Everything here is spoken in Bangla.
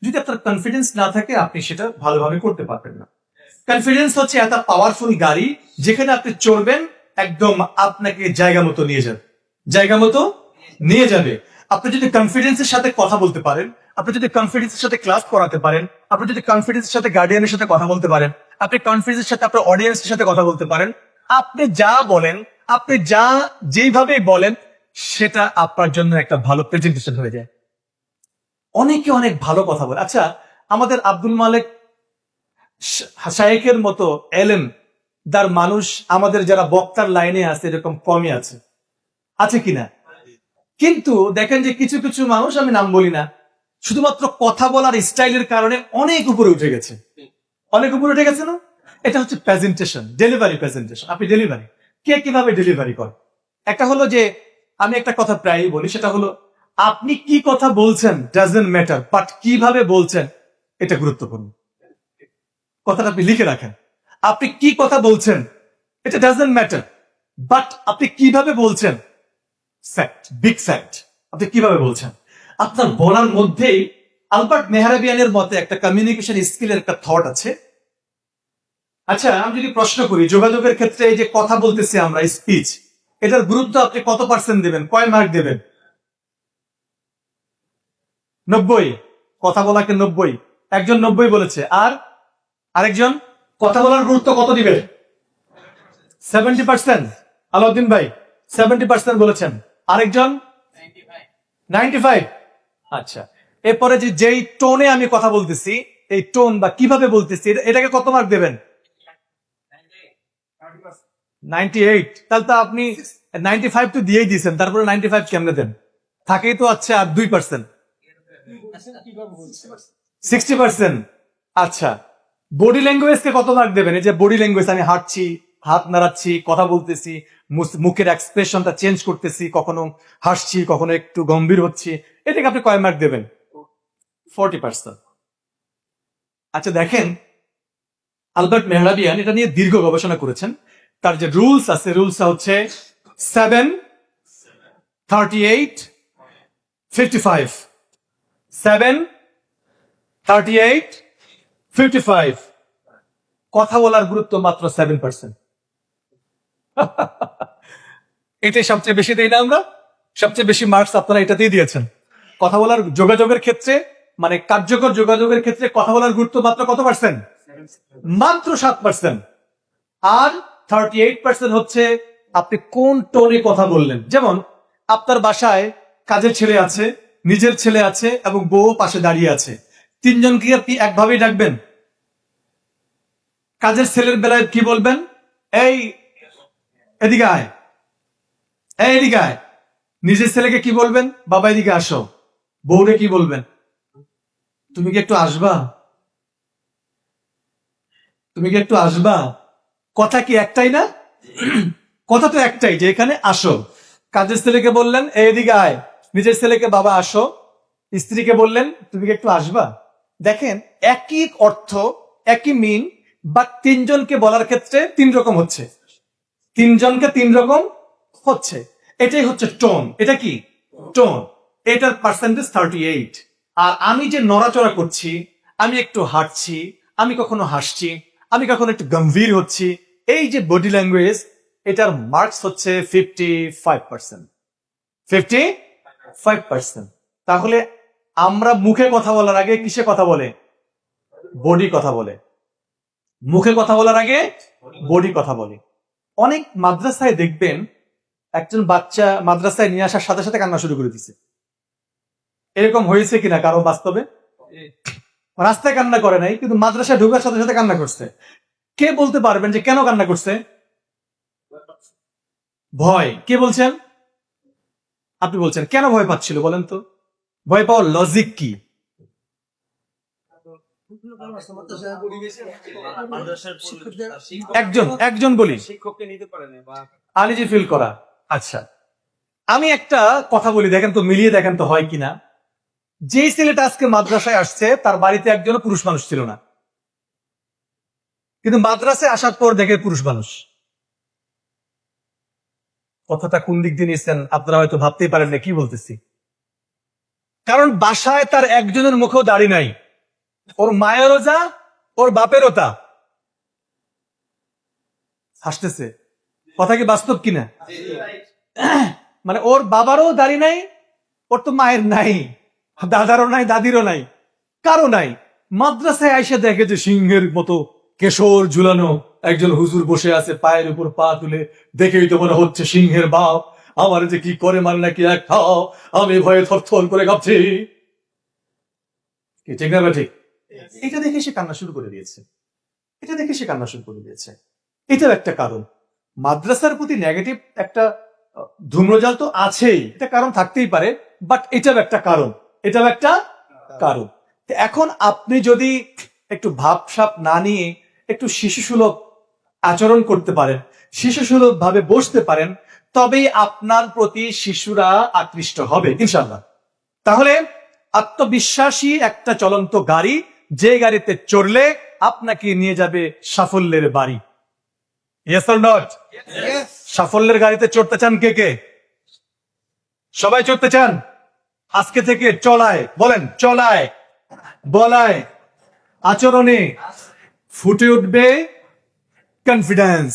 যদি আপনার কনফিডেন্স না থাকে আপনি সেটা ভালোভাবে করতে পারবেন না। কনফিডেন্স হচ্ছে একটা পাওয়ারফুল গাড়ি, যেখানে আপনি চড়বেন একদম আপনাকে জায়গা মতো নিয়ে যাবে, জায়গা মতো নিয়ে যাবে। আপনি যদি কনফিডেন্সের সাথে কথা বলতে পারেন, আপনি যদি কনফিডেন্সের সাথে ক্লাস করাতে পারেন, আপনি যদি কনফিডেন্সের সাথে গার্ডিয়ানের সাথে কথা বলতে পারেন, আপনি কনফিডেন্সের সাথে আপনার অডিয়েন্সের সাথে কথা বলতে পারেন, আপনি যা বলেন, আপনি যা যেইভাবে বলেন, সেটা আপনার জন্য একটা ভালো প্রেজেন্টেশন হয়ে যায়। অনেকে অনেক ভালো কথা বলে। আচ্ছা, আমাদের আব্দুল মালেক শায়েখের মতো এলেম দার মানুষ আমাদের যারা বক্তার লাইনে আছে এরকম কমই আছে, আছে কিনা? কিন্তু দেখেন যে কিছু কিছু মানুষ, আমি নাম বলি না, শুধুমাত্র কথা বলার স্টাইলের কারণে অনেক উপরে উঠে গেছে, অনেক উপরে উঠে গেছে না? এটা হচ্ছে প্রেজেন্টেশন, ডেলিভারি প্রেজেন্টেশন। আপনি ডেলিভারি কে কিভাবে ডেলিভারি করেন? একটা হলো যে আমি একটা কথা প্রায়ই বলি, সেটা হলো আপনি কি কথা বলছেন ডাজন্ট ম্যাটার, বাট কিভাবে বলছেন এটা গুরুত্বপূর্ণ। কথাটা আপনি লিখে রাখেন, আপনি কি কথা বলছেন এটা ডাজন্ট ম্যাটার, বাট আপনি কিভাবে বলছেন ফ্যাক্ট, বিগ ফ্যাক্ট। আপনি কিভাবে বলছেন আপনার বলার মধ্যেই আলবার্ট মেহরাবিয়ানের মতে একটা কমিউনিকেশন স্কিলের একটা থট আছে। আচ্ছা, আমি যদি প্রশ্ন করি যোগাযোগের ক্ষেত্রে এই যে কথা বলতেছি আমরা, স্পিচ, এটার গুরুত্ব আপনি কত পার্সেন্ট দেবেন, কয় মার্ক দেবেন? 90। কথা বলাকে 90, একজন 90 বলেছে, আর আরেকজন কথা বলার গুরুত্ব কত দিবে? 70%। আলাউদ্দিন ভাই 70% বলেছেন, আরেকজন 95। আচ্ছা, এরপরে যে যেই টোনে আমি কথা বলতেছি, এই টোন বা কিভাবে বলতেছি, এটাকে কত মার্ক দেবেন? 98। তাহলে তো আপনি 95 তো দিয়েই দিয়েছেন, তারপরে 95 কেমনে দেন? থাকেই তো আচ্ছা আর 2%, 60%। আচ্ছা, বডি ল্যাঙ্গুয়েজকে কত মার্ক দেবেন? এই যে বডি ল্যাঙ্গুয়েজ, আমি হাঁটছি, হাত নাড়াচ্ছি, কথা বলতেছি, মুখের এক্সপ্রেশনটা চেঞ্জ করতেছি, কখনো হাসছি, কখনো একটু গম্ভীর হচ্ছি, এটাকে আপনি কয় মার্ক দেবেন? 40%। আচ্ছা দেখেন, আলবার্ট মেহরাবিয়ান এটা নিয়ে দীর্ঘ গবেষণা করেছেন। তার যে রুলস আছে, রুলস হচ্ছে 7, 38, 55। 7, 38, 55। কথা বলার গুরুত্ব মাত্র 7%। এটাই সবচেয়ে বেশি দেই না আমরা? সবচেয়ে বেশি মার্কস আপনারা এটাতেই দিয়েছেন। কথা বলার যোগাযোগের ক্ষেত্রে, মানে কার্যকর যোগাযোগের ক্ষেত্রে কথা বলার গুরুত্ব মাত্র কত পার্সেন্ট? মাত্র 7%। আর 38% হচ্ছে আপনি কোন টোনে কথা বললেন। যেমন আপনার বাসায় কাজের ছেলে আছে, নিজের ছেলে আছে এবং বউ পাশে দাঁড়িয়ে আছে, তিনজনকে আপনি একভাবেই ডাকবেন। কাজের ছেলের বেলায় কি বলবেন? এই এদিকে আয়, এই এদিকে আয়। নিজের ছেলেকে কি বলবেন? বাবা এদিকে আসো। বউরে কি বলবেন? তুমি কি একটু আসবা, তুমি কি একটু আসবা। কথা কি একটাই না? কথা তো একটাই, যে এখানে আসো। কাজের ছেলেকে বললেন এদিকে আয়, নিজের ছেলেকে বাবা আসো, স্ত্রীকে বললেন তুমি কি একটু আসবা। দেখেন, একই অর্থ, একই মিন, বাট তিনজনকে বলার ক্ষেত্রে তিন রকম হচ্ছে, তিনজনকে তিন রকম হচ্ছে। এটাই হচ্ছে টোন। এটা কি টোন? এটার পার্সেন্টেজ 38। আর আমি যে নড়াচড়া করছি, আমি একটু হাঁটছি, আমি কখনো হাসছি, আমি কখনো একটু গম্ভীর হচ্ছি, এই যে বডি ল্যাঙ্গুয়েজ, এটার মার্কস হচ্ছে 55%। 55%। তাহলে আমরা মুখে কথা বলার আগে কিসে কথা বলে? বডি কথা বলে। মুখে কথা বলার আগে বডি কথা বলে। অনেক মাদ্রাসায় দেখবেন একজন বাচ্চা মাদ্রাসায় নিয়ে আসার সাথে সাথে কান্না শুরু করে দিছে। এরকম হয়েছে কিনা কারো বাস্তবে? রাস্তায় কান্না করে নাই, কিন্তু মাদ্রাসায় ঢোকার সাথে সাথে কান্না করছে। কে বলতে পারবেন যে কেন কান্না করছে? ভয়। কে বলছেন? আপনি বলছেন। কেন ভয় পাচ্ছিল বলেন তো? ভয় পাওয়ার লজিক কি? একজন বলি, শিক্ষককে নিতে পারে না বা আনিজি ফিল করা। আচ্ছা, আমি একটা কথা বলি, দেখেন তো মিলিয়ে দেখেন তো হয় কিনা। যেই ছেলেটা আজকে মাদ্রাসায় আসছে তার বাড়িতে একজনও পুরুষ মানুষ ছিল না, কিন্তু মাদ্রাসায় আসার পর দেখে পুরুষ মানুষ। কথাটা কোন দিক দিয়ে নিয়েছেন আপনারা হয়তো ভাবতেই পারেন না কি বলতেছি। কারণ বাসায় তার একজনের মুখেও দাড়ি নাই, ওর মায়েরও যা, ওর বাপেরও তা। হাসতেছে, কথা কি বাস্তব কিনা? মানে ওর বাবারও দাড়ি নাই, ওর তো মায়ের নাই, দাদারও নাই, দাদিরও নাই, কারো নাই। মাদ্রাসায় আইসা দেখে যে সিংহের মতো কেশর ঝুলানো একজন হুজুর বসে আছে, পায়ের উপর পা তুলে, দেখেই তো মনে হচ্ছে সিংহের বাপ আমার যে কি করে মার নাকি এক খাও, আমি ভয়ে থরথর করে কাঁপছি। ঠিক না ঠিক? এটা দেখে সে কান্না শুরু করে দিয়েছে, এটা দেখে সে কান্না শুরু করে দিয়েছে। এটাও একটা কারণ। মাদ্রাসার প্রতি নেগেটিভ একটা ধূম্রজাল তো আছেই, এটা কারণ থাকতেই পারে, বাট এটাও একটা কারণ, এটাও একটা কারণ। এখন আপনি যদি একটু ভাবসাব না নিয়ে একটু শিশুসুলভ আচরণ করতে পারেন, শিশুসুলভ ভাবে বসতে পারেন, তবেই আপনার প্রতি শিশুরা আকৃষ্ট হবে ইনশাআল্লাহ। তাহলে আত্মবিশ্বাসী একটা চলন্ত গাড়ি, যে গাড়িতে চড়লে আপনাকে নিয়ে যাবে সাফল্যের বাড়ি। Yes or not? সাফল্যের গাড়িতে চড়তে চান কে কে? সবাই চড়তে চান? আজকে থেকে চলায়, বলেন চলায়, বলায়, আচরণে ফুটে উঠবে কনফিডেন্স।